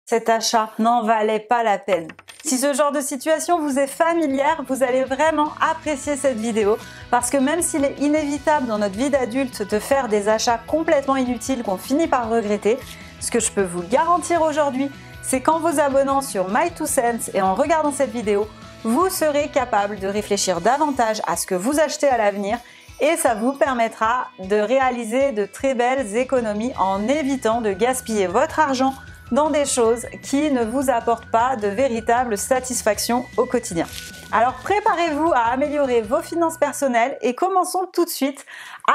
cet achat n'en valait pas la peine. Si ce genre de situation vous est familière, vous allez vraiment apprécier cette vidéo parce que même s'il est inévitable dans notre vie d'adulte de faire des achats complètement inutiles qu'on finit par regretter, ce que je peux vous garantir aujourd'hui, c'est qu'en vous abonnant sur My2Cents et en regardant cette vidéo, vous serez capable de réfléchir davantage à ce que vous achetez à l'avenir et ça vous permettra de réaliser de très belles économies en évitant de gaspiller votre argent dans des choses qui ne vous apportent pas de véritable satisfaction au quotidien. Alors préparez-vous à améliorer vos finances personnelles et commençons tout de suite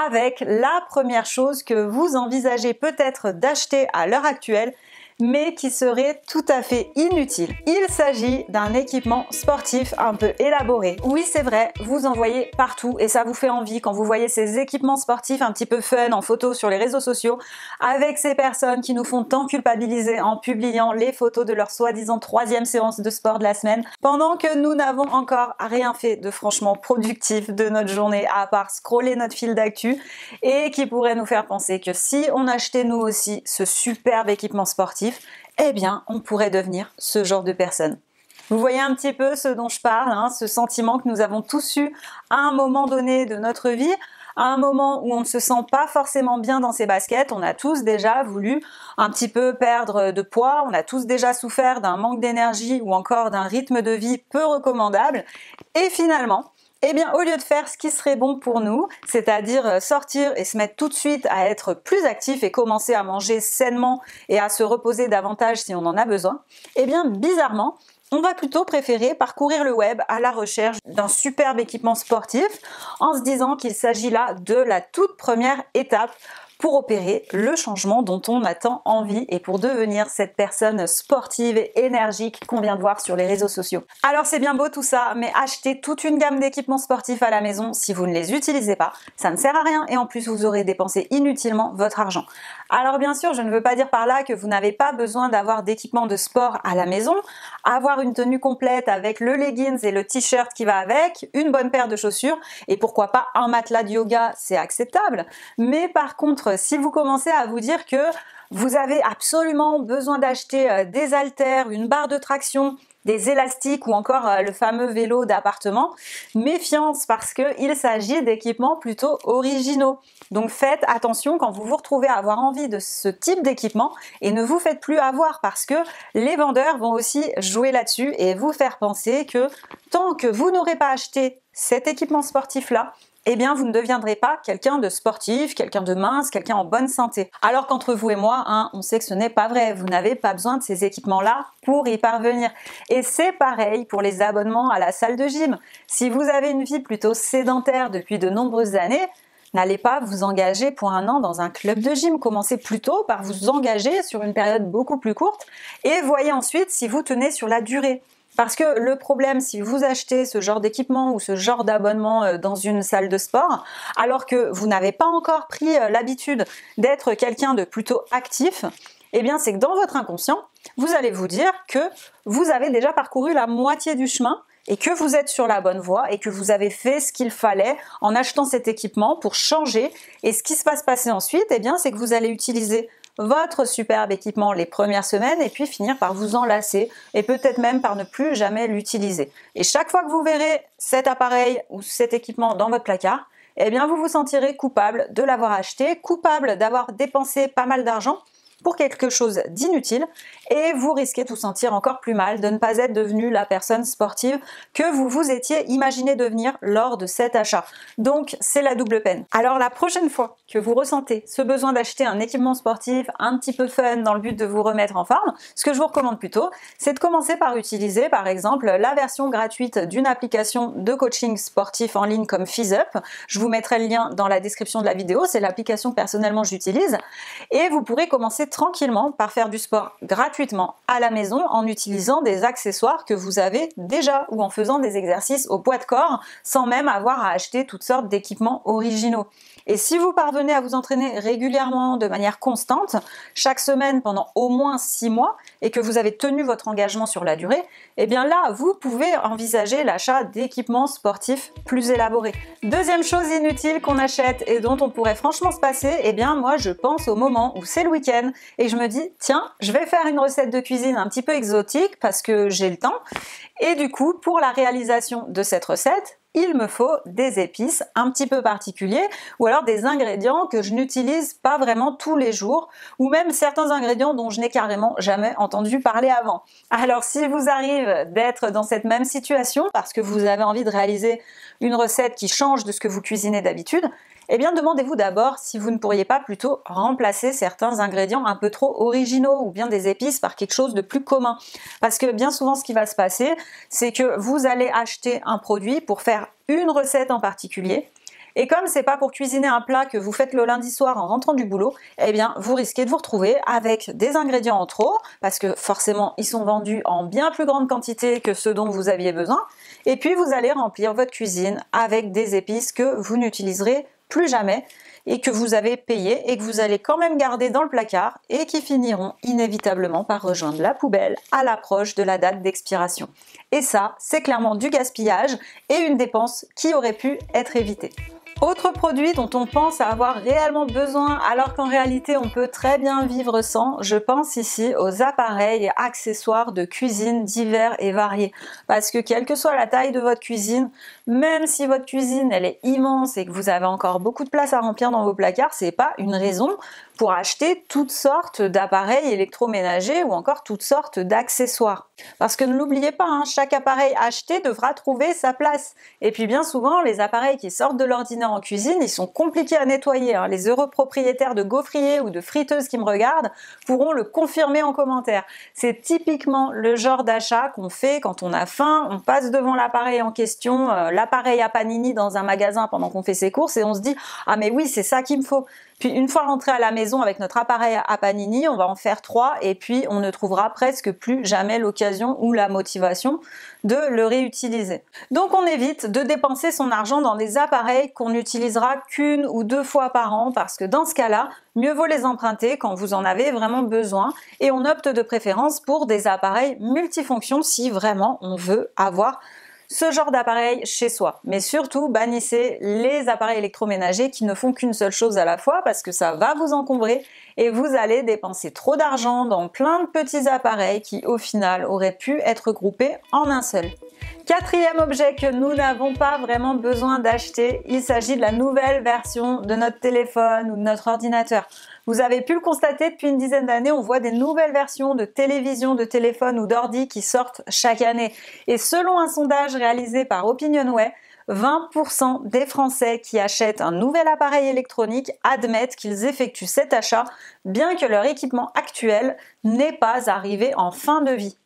avec la première chose que vous envisagez peut-être d'acheter à l'heure actuelle mais qui serait tout à fait inutile. Il s'agit d'un équipement sportif un peu élaboré. Oui, c'est vrai, vous en voyez partout et ça vous fait envie quand vous voyez ces équipements sportifs un petit peu fun en photo sur les réseaux sociaux avec ces personnes qui nous font tant culpabiliser en publiant les photos de leur soi-disant 3e séance de sport de la semaine pendant que nous n'avons encore rien fait de franchement productif de notre journée à part scroller notre fil d'actu et qui pourrait nous faire penser que si on achetait nous aussi ce superbe équipement sportif, eh bien, on pourrait devenir ce genre de personne. Vous voyez un petit peu ce dont je parle, hein, ce sentiment que nous avons tous eu à un moment donné de notre vie, à un moment où on ne se sent pas forcément bien dans ses baskets. On a tous déjà voulu un petit peu perdre de poids, on a tous déjà souffert d'un manque d'énergie ou encore d'un rythme de vie peu recommandable. Et finalement, eh bien, au lieu de faire ce qui serait bon pour nous, c'est-à-dire sortir et se mettre tout de suite à être plus actif et commencer à manger sainement et à se reposer davantage si on en a besoin, eh bien, bizarrement, on va plutôt préférer parcourir le web à la recherche d'un superbe équipement sportif en se disant qu'il s'agit là de la toute première étape pour opérer le changement dont on a tant envie et pour devenir cette personne sportive et énergique qu'on vient de voir sur les réseaux sociaux. Alors c'est bien beau tout ça, mais acheter toute une gamme d'équipements sportifs à la maison, si vous ne les utilisez pas, ça ne sert à rien et en plus vous aurez dépensé inutilement votre argent. Alors bien sûr, je ne veux pas dire par là que vous n'avez pas besoin d'avoir d'équipements de sport à la maison, avoir une tenue complète avec le leggings et le t-shirt qui va avec, une bonne paire de chaussures et pourquoi pas un matelas de yoga, c'est acceptable. Mais par contre, si vous commencez à vous dire que vous avez absolument besoin d'acheter des haltères, une barre de traction, des élastiques ou encore le fameux vélo d'appartement, méfiance parce qu'il s'agit d'équipements plutôt originaux. Donc faites attention quand vous vous retrouvez à avoir envie de ce type d'équipement et ne vous faites plus avoir parce que les vendeurs vont aussi jouer là-dessus et vous faire penser que tant que vous n'aurez pas acheté cet équipement sportif-là, eh bien vous ne deviendrez pas quelqu'un de sportif, quelqu'un de mince, quelqu'un en bonne santé. Alors qu'entre vous et moi, hein, on sait que ce n'est pas vrai. Vous n'avez pas besoin de ces équipements-là pour y parvenir. Et c'est pareil pour les abonnements à la salle de gym. Si vous avez une vie plutôt sédentaire depuis de nombreuses années, n'allez pas vous engager pour un an dans un club de gym. Commencez plutôt par vous engager sur une période beaucoup plus courte et voyez ensuite si vous tenez sur la durée. Parce que le problème, si vous achetez ce genre d'équipement ou ce genre d'abonnement dans une salle de sport, alors que vous n'avez pas encore pris l'habitude d'être quelqu'un de plutôt actif, eh bien c'est que dans votre inconscient, vous allez vous dire que vous avez déjà parcouru la moitié du chemin et que vous êtes sur la bonne voie et que vous avez fait ce qu'il fallait en achetant cet équipement pour changer. Et ce qui va se passer ensuite, eh bien c'est que vous allez utiliser votre superbe équipement les premières semaines et puis finir par vous en lasser et peut-être même par ne plus jamais l'utiliser. Et chaque fois que vous verrez cet appareil ou cet équipement dans votre placard, eh bien vous vous sentirez coupable de l'avoir acheté, coupable d'avoir dépensé pas mal d'argent pour quelque chose d'inutile et vous risquez de vous sentir encore plus mal, de ne pas être devenu la personne sportive que vous vous étiez imaginé devenir lors de cet achat. Donc c'est la double peine. Alors la prochaine fois que vous ressentez ce besoin d'acheter un équipement sportif un petit peu fun dans le but de vous remettre en forme, ce que je vous recommande plutôt, c'est de commencer par utiliser par exemple la version gratuite d'une application de coaching sportif en ligne comme FeesUp. Je vous mettrai le lien dans la description de la vidéo, c'est l'application que personnellement j'utilise et vous pourrez commencer tranquillement par faire du sport gratuitement à la maison en utilisant des accessoires que vous avez déjà ou en faisant des exercices au poids de corps sans même avoir à acheter toutes sortes d'équipements originaux. Et si vous parvenez à vous entraîner régulièrement de manière constante, chaque semaine pendant au moins 6 mois et que vous avez tenu votre engagement sur la durée, eh bien là, vous pouvez envisager l'achat d'équipements sportifs plus élaborés. Deuxième chose inutile qu'on achète et dont on pourrait franchement se passer, eh bien moi je pense au moment où c'est le week-end et je me dis tiens, je vais faire une recette de cuisine un petit peu exotique parce que j'ai le temps, et du coup pour la réalisation de cette recette, il me faut des épices un petit peu particuliers ou alors des ingrédients que je n'utilise pas vraiment tous les jours ou même certains ingrédients dont je n'ai carrément jamais entendu parler avant. Alors si vous arrive d'être dans cette même situation parce que vous avez envie de réaliser une recette qui change de ce que vous cuisinez d'habitude, eh bien demandez-vous d'abord si vous ne pourriez pas plutôt remplacer certains ingrédients un peu trop originaux ou bien des épices par quelque chose de plus commun. Parce que bien souvent ce qui va se passer, c'est que vous allez acheter un produit pour faire une recette en particulier. Et comme c'est pas pour cuisiner un plat que vous faites le lundi soir en rentrant du boulot, eh bien vous risquez de vous retrouver avec des ingrédients en trop, parce que forcément ils sont vendus en bien plus grande quantité que ceux dont vous aviez besoin, et puis vous allez remplir votre cuisine avec des épices que vous n'utiliserez plus jamais et que vous avez payé et que vous allez quand même garder dans le placard et qui finiront inévitablement par rejoindre la poubelle à l'approche de la date d'expiration. Et ça, c'est clairement du gaspillage et une dépense qui aurait pu être évitée. Autre produit dont on pense avoir réellement besoin alors qu'en réalité on peut très bien vivre sans, je pense ici aux appareils et accessoires de cuisine divers et variés. Parce que quelle que soit la taille de votre cuisine, même si votre cuisine elle est immense et que vous avez encore beaucoup de place à remplir dans vos placards, c'est pas une raison pour acheter toutes sortes d'appareils électroménagers ou encore toutes sortes d'accessoires. Parce que ne l'oubliez pas, hein, chaque appareil acheté devra trouver sa place. Et puis bien souvent, les appareils qui sortent de l'ordinaire en cuisine, ils sont compliqués à nettoyer. Hein. Les heureux propriétaires de gaufriers ou de friteuses qui me regardent pourront le confirmer en commentaire. C'est typiquement le genre d'achat qu'on fait quand on a faim, on passe devant l'appareil en question, l'appareil à panini dans un magasin pendant qu'on fait ses courses et on se dit « Ah mais oui, c'est ça qu'il me faut ». Puis une fois rentré à la maison avec notre appareil à panini, on va en faire 3 et puis on ne trouvera presque plus jamais l'occasion ou la motivation de le réutiliser. Donc on évite de dépenser son argent dans des appareils qu'on n'utilisera qu'une ou 2 fois par an parce que dans ce cas-là, mieux vaut les emprunter quand vous en avez vraiment besoin et on opte de préférence pour des appareils multifonctions si vraiment on veut avoir ce genre d'appareil chez soi. Mais surtout, bannissez les appareils électroménagers qui ne font qu'une seule chose à la fois parce que ça va vous encombrer et vous allez dépenser trop d'argent dans plein de petits appareils qui, au final, auraient pu être groupés en un seul. Quatrième objet que nous n'avons pas vraiment besoin d'acheter, il s'agit de la nouvelle version de notre téléphone ou de notre ordinateur. Vous avez pu le constater depuis une dizaine d'années, on voit des nouvelles versions de télévision, de téléphone ou d'ordi qui sortent chaque année. Et selon un sondage réalisé par OpinionWay, 20% des Français qui achètent un nouvel appareil électronique admettent qu'ils effectuent cet achat, bien que leur équipement actuel n'ait pas arrivé en fin de vie.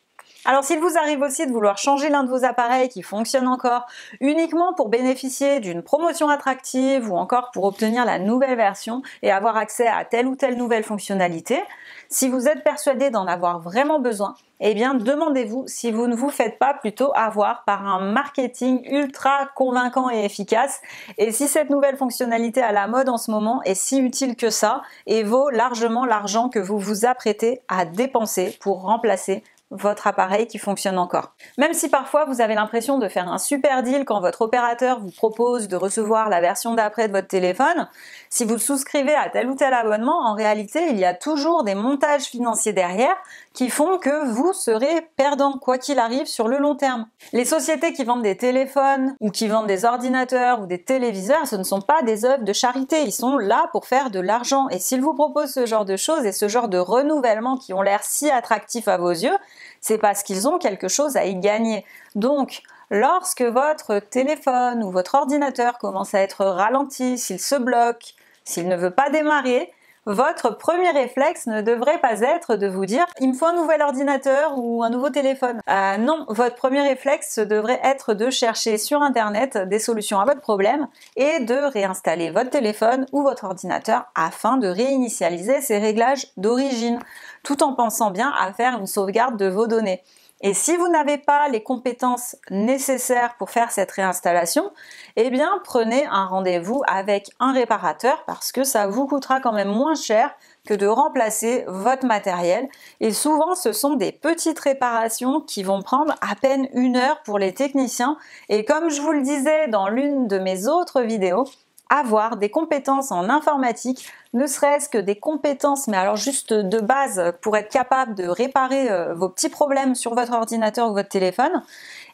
Alors s'il vous arrive aussi de vouloir changer l'un de vos appareils qui fonctionne encore uniquement pour bénéficier d'une promotion attractive ou encore pour obtenir la nouvelle version et avoir accès à telle ou telle nouvelle fonctionnalité, si vous êtes persuadé d'en avoir vraiment besoin, eh bien demandez-vous si vous ne vous faites pas plutôt avoir par un marketing ultra convaincant et efficace et si cette nouvelle fonctionnalité à la mode en ce moment est si utile que ça et vaut largement l'argent que vous vous apprêtez à dépenser pour remplacer votre appareil qui fonctionne encore. Même si parfois vous avez l'impression de faire un super deal quand votre opérateur vous propose de recevoir la version d'après de votre téléphone, si vous souscrivez à tel ou tel abonnement, en réalité il y a toujours des montages financiers derrière qui font que vous serez perdant quoi qu'il arrive sur le long terme. Les sociétés qui vendent des téléphones ou qui vendent des ordinateurs ou des téléviseurs, ce ne sont pas des œuvres de charité, ils sont là pour faire de l'argent et s'ils vous proposent ce genre de choses et ce genre de renouvellement qui ont l'air si attractifs à vos yeux, c'est parce qu'ils ont quelque chose à y gagner. Donc, lorsque votre téléphone ou votre ordinateur commence à être ralenti, s'il se bloque, s'il ne veut pas démarrer, votre premier réflexe ne devrait pas être de vous dire « il me faut un nouvel ordinateur ou un nouveau téléphone ». Non, votre premier réflexe devrait être de chercher sur internet des solutions à votre problème et de réinstaller votre téléphone ou votre ordinateur afin de réinitialiser ces réglages d'origine, tout en pensant bien à faire une sauvegarde de vos données. Et si vous n'avez pas les compétences nécessaires pour faire cette réinstallation, eh bien prenez un rendez-vous avec un réparateur parce que ça vous coûtera quand même moins cher que de remplacer votre matériel. Et souvent, ce sont des petites réparations qui vont prendre à peine 1 heure pour les techniciens. Et comme je vous le disais dans l'une de mes autres vidéos, avoir des compétences en informatique, ne serait-ce que des compétences, mais alors juste de base pour être capable de réparer vos petits problèmes sur votre ordinateur ou votre téléphone,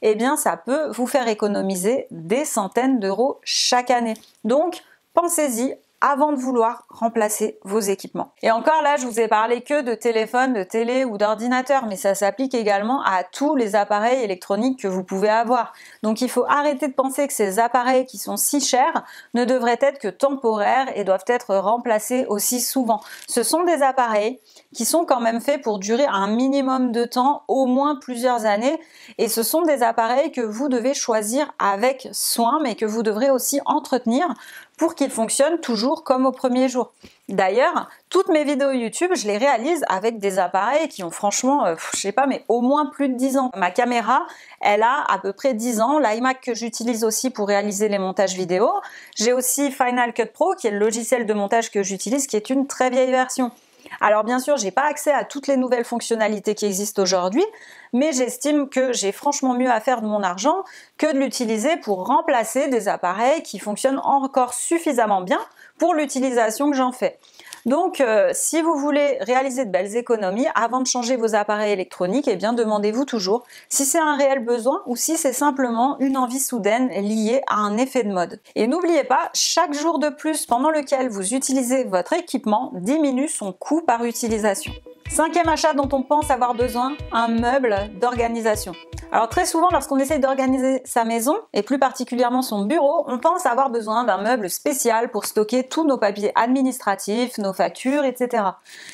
eh bien ça peut vous faire économiser des centaines d'euros chaque année. Donc pensez-y avant de vouloir remplacer vos équipements. Et encore là, je vous ai parlé que de téléphone, de télé ou d'ordinateur, mais ça s'applique également à tous les appareils électroniques que vous pouvez avoir. Donc il faut arrêter de penser que ces appareils qui sont si chers ne devraient être que temporaires et doivent être remplacés aussi souvent. Ce sont des appareils qui sont quand même faits pour durer un minimum de temps, au moins plusieurs années, et ce sont des appareils que vous devez choisir avec soin, mais que vous devrez aussi entretenir pour qu'ils fonctionnent toujours comme au premier jour. D'ailleurs, toutes mes vidéos YouTube, je les réalise avec des appareils qui ont franchement, je sais pas, mais au moins plus de 10 ans. Ma caméra, elle a à peu près 10 ans. L'iMac que j'utilise aussi pour réaliser les montages vidéo. J'ai aussi Final Cut Pro, qui est le logiciel de montage que j'utilise, qui est une très vieille version. Alors bien sûr, j'ai pas accès à toutes les nouvelles fonctionnalités qui existent aujourd'hui, mais j'estime que j'ai franchement mieux à faire de mon argent que de l'utiliser pour remplacer des appareils qui fonctionnent encore suffisamment bien pour l'utilisation que j'en fais. Donc si vous voulez réaliser de belles économies avant de changer vos appareils électroniques, eh bien demandez-vous toujours si c'est un réel besoin ou si c'est simplement une envie soudaine liée à un effet de mode. Et n'oubliez pas, chaque jour de plus pendant lequel vous utilisez votre équipement diminue son coût par utilisation. Cinquième achat dont on pense avoir besoin, un meuble d'organisation. Alors très souvent, lorsqu'on essaye d'organiser sa maison, et plus particulièrement son bureau, on pense avoir besoin d'un meuble spécial pour stocker tous nos papiers administratifs, nos factures, etc.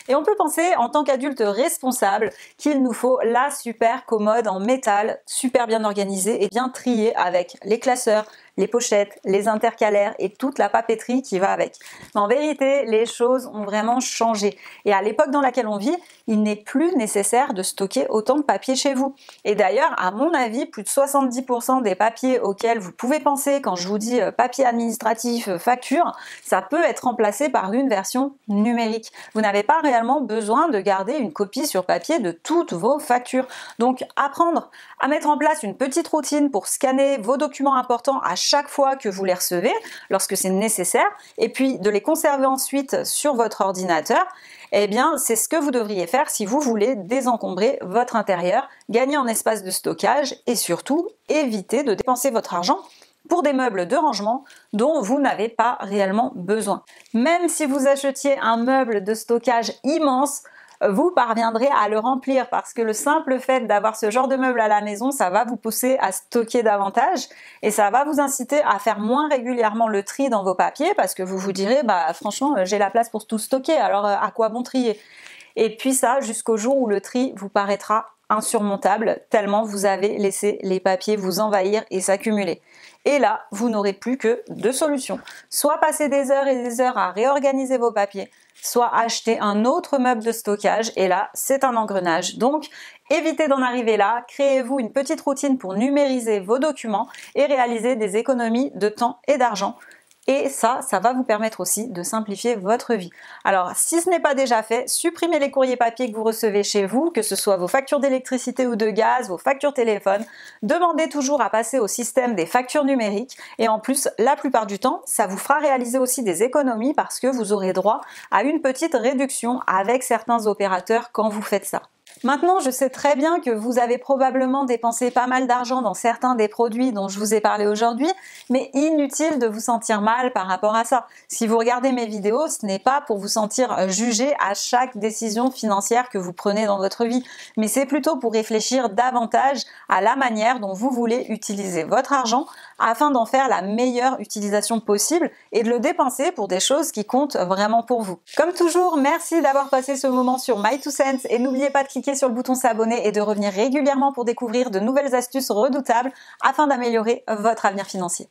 Et on peut penser, en tant qu'adulte responsable, qu'il nous faut la super commode en métal, super bien organisée et bien triée avec les classeurs, les pochettes, les intercalaires et toute la papeterie qui va avec. Mais en vérité, les choses ont vraiment changé. Et à l'époque dans laquelle on vit, il n'est plus nécessaire de stocker autant de papier chez vous. Et d'ailleurs, à mon avis, plus de 70% des papiers auxquels vous pouvez penser quand je vous dis papier administratif, facture, ça peut être remplacé par une version numérique. Vous n'avez pas réellement besoin de garder une copie sur papier de toutes vos factures. Donc, apprendre à mettre en place une petite routine pour scanner vos documents importants à chaque fois que vous les recevez, lorsque c'est nécessaire, et puis de les conserver ensuite sur votre ordinateur, eh bien, c'est ce que vous devriez faire si vous voulez désencombrer votre intérieur, gagner en espace de stockage et surtout éviter de dépenser votre argent pour des meubles de rangement dont vous n'avez pas réellement besoin. Même si vous achetiez un meuble de stockage immense, vous parviendrez à le remplir parce que le simple fait d'avoir ce genre de meuble à la maison, ça va vous pousser à stocker davantage et ça va vous inciter à faire moins régulièrement le tri dans vos papiers parce que vous vous direz, bah franchement, j'ai la place pour tout stocker, alors à quoi bon trier? Et puis ça, jusqu'au jour où le tri vous paraîtra insurmontable, tellement vous avez laissé les papiers vous envahir et s'accumuler. Et là, vous n'aurez plus que deux solutions. Soit passer des heures et des heures à réorganiser vos papiers, soit acheter un autre meuble de stockage, et là, c'est un engrenage. Donc, évitez d'en arriver là, créez-vous une petite routine pour numériser vos documents et réaliser des économies de temps et d'argent. Et ça va vous permettre aussi de simplifier votre vie. Alors, si ce n'est pas déjà fait, supprimez les courriers papier que vous recevez chez vous, que ce soit vos factures d'électricité ou de gaz, vos factures téléphone. Demandez toujours à passer au système des factures numériques. Et en plus, la plupart du temps, ça vous fera réaliser aussi des économies parce que vous aurez droit à une petite réduction avec certains opérateurs quand vous faites ça. Maintenant, je sais très bien que vous avez probablement dépensé pas mal d'argent dans certains des produits dont je vous ai parlé aujourd'hui, mais inutile de vous sentir mal par rapport à ça. Si vous regardez mes vidéos, ce n'est pas pour vous sentir jugé à chaque décision financière que vous prenez dans votre vie, mais c'est plutôt pour réfléchir davantage à la manière dont vous voulez utiliser votre argent afin d'en faire la meilleure utilisation possible et de le dépenser pour des choses qui comptent vraiment pour vous. Comme toujours, merci d'avoir passé ce moment sur My2Cents et n'oubliez pas de cliquer sur le bouton s'abonner et de revenir régulièrement pour découvrir de nouvelles astuces redoutables afin d'améliorer votre avenir financier.